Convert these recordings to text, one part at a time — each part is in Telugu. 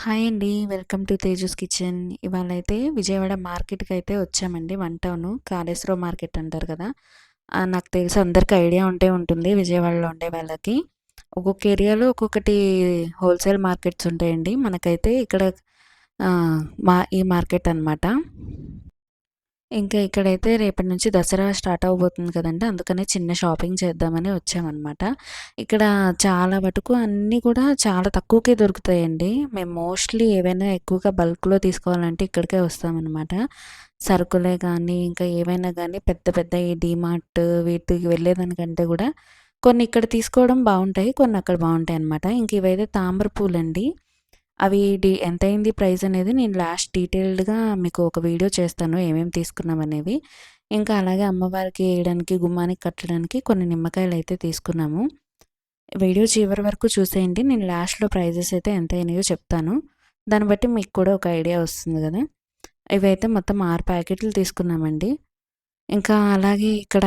హాయ్ అండి. Welcome to Teju's kitchen. ఇవాళైతే విజయవాడ మార్కెట్‌కైతే వచ్చామండి. వన్ టౌను కాళేశ్వరం మార్కెట్ అంటారు కదా! నాకు తెలిసి అందరికి ఐడియా ఉంటే ఉంటుంది విజయవాడలో ఉండే వాళ్ళకి. ఒక్కొక్క ఏరియాలో ఒక్కొక్కటి హోల్‌సేల్ మార్కెట్స్ ఉంటాయండి. మనకైతే ఇక్కడ ఆహ్, ఈ మార్కెట్ అనమాట. ఇంకా ఇక్కడైతే రేపటి నుంచి దసరా స్టార్ట్ అవ్వబోతుంది కదండీ! అందుకనే చిన్న షాపింగ్ చేద్దామని వచ్చామనమాట. ఇక్కడ చాలా మటుకు అన్నీ కూడా చాలా తక్కువకే దొరుకుతాయండి. మేము మోస్ట్‌లీ ఏవైనా ఎక్కువగా బల్క్‌లో తీసుకోవాలంటే ఇక్కడికే వస్తామనమాట. సరుకులే కానీ, ఇంకా ఏవైనా గానీ పెద్ద పెద్ద ఈ డీమార్ట్ వీటికి వెళ్ళేదానికంటే గూడా కొన్ని ఇక్కడ తీసుకోవడం బావుంటాయి. కొన్ని అక్కడ బావుంటాయనమాట. ఇంక ఇవైతే తామర పూలండి. అవి ఎంతయింది ప్రైస్ అనేది నేను లాస్ట్ డీటెయిల్డ్‌గా మీకు ఒక వీడియో చేస్తాను ఏమేమి తీసుకున్నామనేవి. ఇంకా అలాగే అమ్మవారికి ఏయడానికి, గుమ్మానికి కట్టడానికి కొన్ని నిమ్మకాయలైతే తీసుకున్నాము. వీడియో చివరి వరకు చూసేయండి. నేను లాస్ట్‌లో ప్రైజెస్ అయితే ఎంతయినాయో చెప్తాను. దాన్ని బట్టి మీకు కూడా ఒక ఐడియా వస్తుంది గదా! ఇవైతే మొత్తం 6 ప్యాకెట్లు తీసుకున్నామండి. ఇంకా అలాగే ఇక్కడ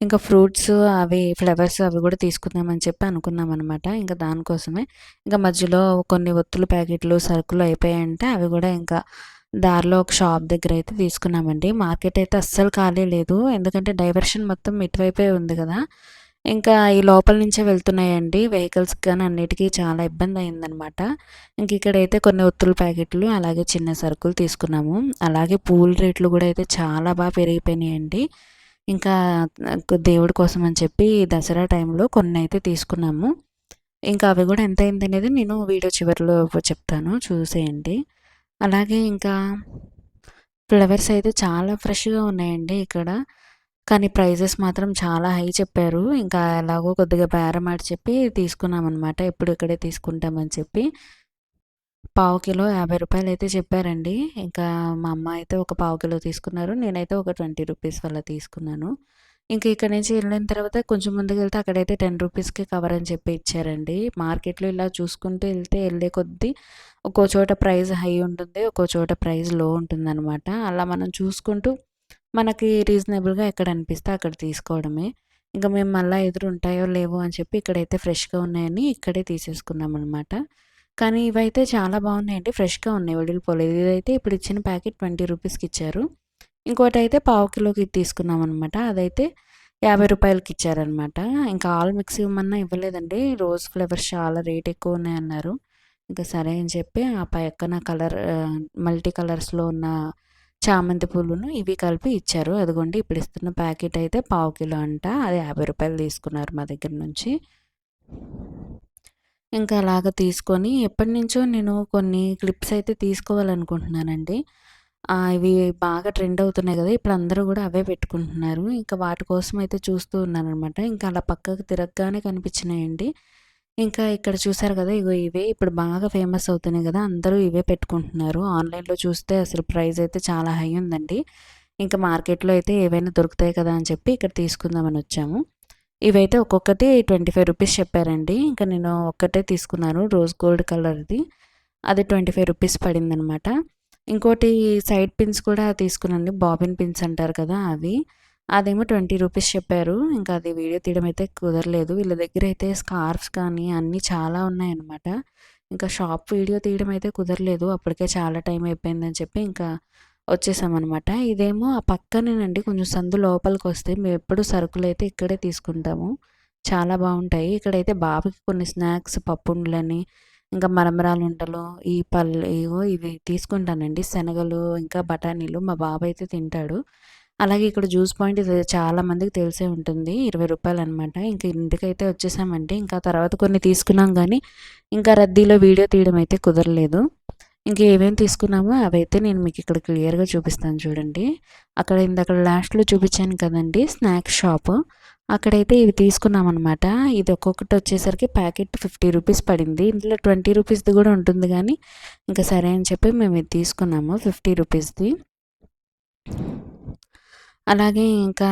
ఇంకా ఫ్రూట్స్ అవి ఫ్లవర్స్ అవి గూడా తీసుకుందామని చెప్పి అనుకున్నామనమాట. ఇంక దానికోసమే. ఇంక మధ్యలో కొన్ని ఒత్తుల ప్యాకెట్లు, సరుకులు అయిపోయాయంటే అవి గూడా ఇంకా దారిలో ఒక షాప్ దగ్గరైతే తీసుకున్నామండి. మార్కెట్ అయితే అస్సలు ఖాళీ లేదు. ఎందుకంటే డైవర్షన్ మొత్తం ఇటువైపే ఉంది గదా! ఇంకా ఈ లోపల నుంచే వెళ్తున్నాయండి. వెహికల్స్‌కి గానీ అన్నిటికి చాలా ఇబ్బందయిందనమాట. ఇంక ఇక్కడైతే కొన్ని ఒత్తుల ప్యాకెట్లు, అలాగే చిన్న సరుకులు తీసుకున్నాము. అలాగే పూల రేట్లు గూడా అయితే చాలా పెరిగిపోయినాయండి. ఇంకా దేవుడి కోసం అని చెప్పి దసరా టైంలో కొన్నైతే తీసుకున్నాము. ఇంకా అవి గూడా ఎంతయిందనేది నేను వీడియో చివరిలో చెప్తాను చూసేయండి. అలాగే ఇంకా ఫ్లవర్స్ అయితే చాలా ఫ్రెష్‌గా ఉన్నాయండి ఇక్కడ. కానీ ప్రైజెస్ మాత్రం చాలా హై చెప్పారు. ఇంకా ఎలాగో కొద్దిగా బేరమాడి చెప్పి తీసుకున్నామనమాట. ఎప్పుడు ఇక్కడే తీసుకుంటామని చెప్పి. పావు కిలో రూ. 50 అయితే చెప్పారండి. ఇంకా మా అమ్మ అయితే ఒక పావు కిలో తీసుకున్నారు. నేనైతే ఒక రూ. 20 అలా తీసుకున్నాను. ఇంక ఇక్కడి నుంచి వెళ్ళిన తర్వాత కొంచెం ముందుకెళ్తే అక్కడైతే రూ. 10కే కవర్ అని చెప్పి ఇచ్చారండి. మార్కెట్‌లో ఇలా చూసుకుంటూ వెళ్ళే కొద్దీ ఒక్కో చోట ప్రైస్ హై ఉంటుంది. ఒక్కో చోట ప్రైస్ లో ఉంటుందనమాట. అలా మనం చూసుకుంటూ మనకి రీజనబుల్‌గా ఎక్కడ అనిపిస్తే అక్కడ తీసుకోవడమే. ఇంక మేము మళ్ళా ఎదురు ఉంటాయో లేవో అని చెప్పి ఇక్కడైతే ఫ్రెష్‌గా ఉన్నాయని ఇక్కడే తీసేసుకున్నామనమాట. కానీ ఇవైతే చాలా బాగున్నాయండి. ఫ్రెష్‌గా ఉన్నాయి. వడిలిపోలేదు. ఇదైతే ఇప్పుడు ఇచ్చిన ప్యాకెట్ రూ. 20కి ఇచ్చారు. ఇంకోటైతే పావు కిలోకి తీసుకున్నామనమాట. అదైతే రూ. 50కి ఇచ్చారనమాట. ఇంకా ఆల్ మిక్స్ ఇవ్వమన్నా ఇవ్వలేదండి. రోజ్ ఫ్లవర్స్ చాలా రేట్ ఎక్కువ ఉన్నాయన్నారు. ఇంకా సరే అని చెప్పి ఆ పక్కన మల్టీ కలర్స్‌లో ఉన్న చామంతి పూలును ఇవి కలిపి ఇచ్చారు. అదిగోండి ఇప్పుడు ఇస్తున్న ప్యాకెట్ అయితే పావు కిలో అంట. అది రూ. 50 తీసుకున్నారు మా దగ్గర నుంచి. ఇంకా అలాగ తీసుకొని ఎప్పటినుంచో నేను కొన్ని క్లిప్స్ అయితే తీసుకోవాలనుకుంటున్నానండి. ఇవి బాగా ట్రెండ్ అవుతున్నాయి గదా! ఇప్పుడు అందరూ గూడా అవే పెట్టుకుంటున్నారు. ఇంకా వాటి కోసం అయితే చూస్తూ ఉన్నాననమాట. ఇంకా అలా పక్కకు తిరగగానే కనిపించినాయండి. ఇంకా ఇక్కడ చూసారు గదా! ఇగో ఇవే ఇప్పుడు బాగా ఫేమస్ అవుతున్నాయి గదా! అందరూ ఇవే పెట్టుకుంటున్నారు. ఆన్‌లైన్‌లో చూస్తే అసలు ప్రైస్ అయితే చాలా హై ఉందండి. ఇంకా మార్కెట్‌లో అయితే ఏవైనా దొరుకుతాయి కదా అని చెప్పి ఇక్కడ తీసుకుందామని వచ్చాము. ఇవైతే ఒక్కొక్కటి రూ. 25 చెప్పారండి. ఇంకా నేను ఒక్కటే తీసుకున్నాను రోజ్ గోల్డ్ కలర్‌ది. అది రూ. 25 పడిందనమాట. ఇంకోటి సైడ్ పిన్స్ కూడా తీసుకున్నానండి. బాబిన్ పిన్స్ అంటారు కదా! అవి. అదేమో రూ. 20 చెప్పారు. ఇంకా అది వీడియో తీయడం అయితే కుదరలేదు. వీళ్ళ దగ్గర అయితే స్కార్ఫ్స్ కానీ అన్నీ చాలా ఉన్నాయన్నమాట. ఇంకా షాప్ వీడియో తీయడం అయితే కుదరలేదు. అప్పటికే చాలా టైం అయిపోయిందని చెప్పి ఇంకా వచ్చేసామనమాట. ఇదేమో ఆ పక్కనేనండి కొంచెం సందు లోపలికొస్తే మేమెప్పుడు సరుకులైతే ఇక్కడే తీసుకుంటాము. చాలా బావుంటాయి. ఇక్కడైతే బాబుకి కొన్ని స్నాక్స్ పప్పుండలని, ఇంకా మరమరాలుండలు, ఇగో ఇవి తీసుకుంటానండి. శనగలు, ఇంకా బఠానీలు మా బాబైతే తింటాడు. అలాగే ఇక్కడ జ్యూస్ పాయింట్ ఇది చాలా మందికి తెలిసే ఉంటుంది. రూ. 20 అనమాట. ఇంక ఇంటికైతే వచ్చేసామండి. ఇంకా తర్వాత కొన్ని తీసుకున్నాం గానీ, ఇంకా రద్దీలో వీడియో తీయడం అయితే కుదరలేదు. ఇంక ఏమేమి తీసుకున్నామో అవైతే నేను మీకిక్కడ క్లియర్‌గా చూపిస్తాను చూడండి. ఇందాక లాస్ట్‌లో చూపిచ్చాను కదండీ స్నాక్స్ షాపు. అక్కడైతే ఇవి తీసుకున్నామనమాట. ఇది ఒక్కొక్కటి వచ్చేసరికి ప్యాకెట్ రూ. 50 పడింది. ఇందులో రూ. 20ది గూడా ఉంటుంది గానీ, ఇంక సరే అని చెప్పి మేము ఇది తీసుకున్నాము రూ. 50ది. అలాగే ఇంకా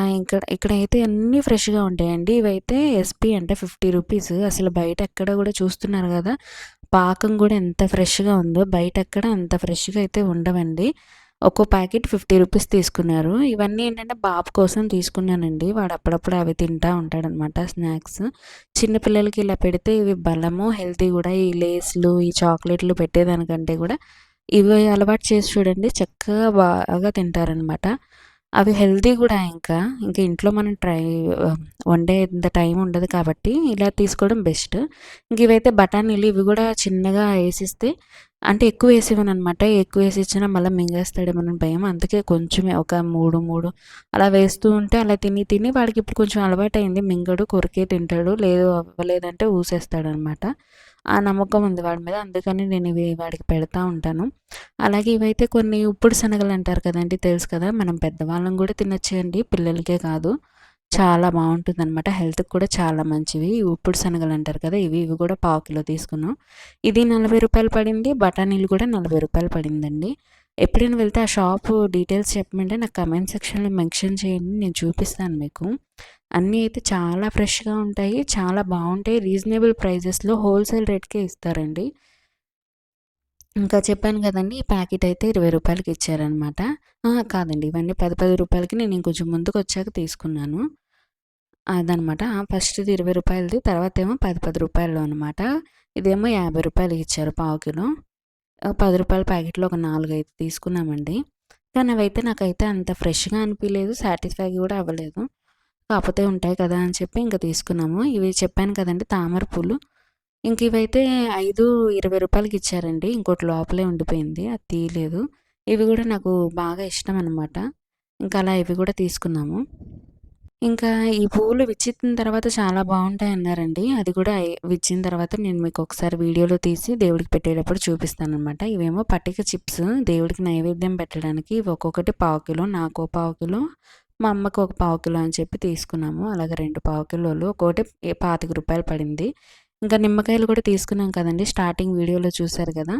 ఇక్కడైతే అన్నీ ఫ్రెష్‌గా ఉంటాయండి. ఇవైతే ఎస్పీ అంటే రూ. 50 అసలు బయట ఎక్కడ గూడా చూస్తున్నారు గదా! పాకం గూడా ఎంత ఫ్రెష్‌గా ఉందో బయటెక్కడ అంత ఫ్రెష్‌గా అయితే ఉండవండి. ఒక్కో ప్యాకెట్ 50 రూపీస్ తీసుకున్నారు. ఇవన్నీ ఏంటంటే బాబు కోసం తీసుకున్నానండి. వాడు అప్పుడప్పుడు అవి తింటా ఉంటాడనమాట స్నాక్స్. చిన్న పిల్లలకి ఇలా పెడితే ఇవి బలము, హెల్తీ గూడా. ఈ లేస్‌లు, ఈ చాక్లెట్‌లు పెట్టేదానికంటే గూడా ఇవి అలవాటు చేసి చూడండి చక్కగా బాగా తింటారనమాట. అవి హెల్తీ గూడా ఇంకా. ఇంట్లో మనం వండేంత టైం ఉండదు కాబట్టి ఇలా తీసుకోవడం బెస్ట్. ఇవైతే బఠానీలు ఇవి గూడా చిన్నగా ఏసిస్తే అంటే ఎక్కువేసివ్వననమాట. ఎక్కువేసిచ్చినా మళ్ళా మింగేస్తాడేమోనని భయం. అందుకే కొంచెమే ఒక 3 అలా వేస్తూ ఉంటే అలా తిని తిని వాడికిప్పుడు కొంచెం అలవాటయింది. మింగడు, కొరికే తింటాడు. లేదు అవ్వలేదంటే ఊసేస్తాడనమాట. ఆ నమ్మకం ఉంది వాడి మీద. అందుకని నేను ఇవి వాడికి పెడతా ఉంటాను. అలాగే ఇవైతే కొన్ని ఉప్పుడు శనగలంటారు కదండీ! తెలుసు కదా! మనం పెద్దవాళ్ళం గూడా తినొచ్చండి. పిల్లలకే కాదు. చాలా బావుంటుందనమాట. హెల్త్‌కి కూడా చాలా మంచివి. ఈ ఉప్పుడు శనగలంటారు కదా! ఇవి కూడా పావు కిలో తీసుకున్నాం. ఇది రూ. 40 పడింది. బఠానీలు కూడా రూ. 40 పడిందండి. ఎప్పుడైనా వెళ్తే ఆ షాపు డీటెయిల్స్ చెప్పమంటే నాకు కమెంట్ సెక్షన్‌లో మెన్షన్ చేయండి. నేను చూపిస్తాను మీకు. అన్నీ అయితే చాలా ఫ్రెష్‌గా ఉంటాయి. చాలా బావుంటాయి. రీజనబుల్ ప్రైజెస్‌లో హోల్‌సేల్ రేట్‌కే ఇస్తారండి. ఇంకా చెప్పాను కదండీ! ఈ ప్యాకెట్ అయితే రూ. 20కి ఇచ్చారనమాట. అహా! కాదండి. ఇవన్నీ రూ. 10 నేను ఇంకొంచెం ముందుకొచ్చాక తీసుకున్నాను. అదనమాట. ఫస్ట్‌ది రూ. 20ది తర్వాతేమో రూ. 10 అనమాట. ఇదేమో రూ. 50కి ఇచ్చారు పావు కిలో. రూ. 10 ప్యాకెట్‌లో ఒక 4, 5 తీసుకున్నామండి. కానీ అవైతే నాకైతే అంత ఫ్రెష్‌గా అనిపియలేదు. సాటిస్ఫై కూడా అవ్వలేదు. కాపోతే ఉంటాయి కదా అని చెప్పి ఇంక తీసుకున్నాము. ఇవి చెప్పాను కదండీ తామర పూలు. ఇవైతే 5 రూ. 20కి ఇచ్చారండి. ఇంకోటి లోపలే ఉండిపోయింది. అది తీయలేదు. ఇవి గూడా నాకు బాగా ఇష్టమనమాట. అలా ఇవి గూడా తీసుకున్నాము. ఇంకా ఈ పువ్వులు విచ్చిన తర్వాత చాలా బావుంటాయన్నారండి. అది కూడా విచ్చిన తర్వాత నేను మీకొకసారి వీడియోలో తీసి దేవుడికి పెట్టేటప్పుడు చూపిస్తాననమాట. ఇవేమో పటిక చిప్స్ దేవుడికి నైవేద్యం పెట్టడానికి ఇవి ఒక్కొక్కటి పావు కిలో, నాకో పావు కిలో, మా అమ్మకి ఒక పావు కిలో అని చెప్పి తీసుకున్నాము. అలాగే 2 పావు కిలోలు ఒక్కోటి రూ. 25 పడింది. నిమ్మకాయలు కూడా తీసుకున్నాం కదండీ! స్టార్టింగ్ వీడియోలో చూసారు కదా!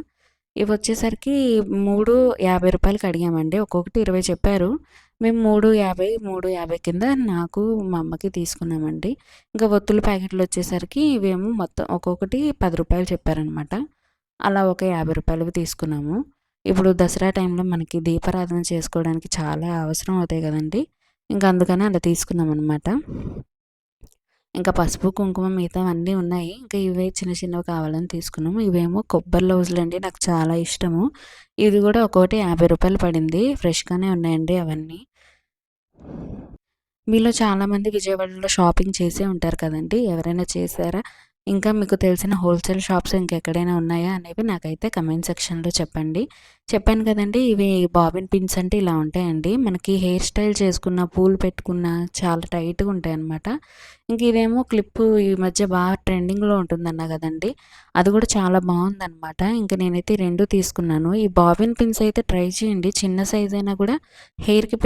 ఇవొచ్చేసరికి 3 రూ. 50కి అడిగామండి. ఒక్కొక్కటి 20 చెప్పారు. మేము 3.50 కింద నాకు, మా అమ్మకి తీసుకున్నామండి. ఒత్తుల ప్యాకెట్లొచ్చేసరికి ఇవేమో మొత్తం ఒక్కొక్కటి రూ. 10 చెప్పారనమాట. అలా ఒక రూ. 50వి తీసుకున్నాము. ఇప్పుడు దసరా టైంలో మనకి దీపారాధన చేసుకోవడానికి చాలా అవసరం అవుతాయి గదండీ! అందుకని అలా తీసుకున్నామనమాట. పసుపు, కుంకుమ మిగతావన్నీ ఉన్నాయి. ఇవే చిన్న చిన్నవి కావాలని తీసుకున్నాము. ఇవేమో కొబ్బరి లవుజులండి. నాకు చాలా ఇష్టము. ఇది గూడా ఒక్కోటి రూ. 50 పడింది. ఫ్రెష్‌గానే ఉన్నాయండి అవన్నీ. మీలో చాలామంది విజయవాడలో షాపింగ్ చేసే ఉంటారు కదండీ! ఎవరైనా చేశారా? ఇంకా మీకు తెలిసిన హోల్‌సేల్ షాప్స్ ఇంకెక్కడైనా ఉన్నాయా అనేవి నాకైతే కమెంట్ సెక్షన్‌లో చెప్పండి. చెప్పాను కదండీ! ఇవి బాబిన్ పిన్స్ అంటే ఇలా ఉంటాయండి. మనకి హెయిర్ స్టైల్ చేసుకున్న, పూలు పెట్టుకున్న చాలా టైట్‌గా ఉంటాయన్నమాట. ఇదేమో క్లిప్పు ఈ మధ్య బాగా ట్రెండింగ్‌లో ఉంటుందన్నా కదండీ! అది కూడా చాలా బావుందన్నమాట. నేనైతే ఈ 2 తీసుకున్నాను. ఈ బాబిన్ పిన్స్ అయితే ట్రై చేయండి. చిన్న సైజ్ అయినా కూడా హెయిర్‌కి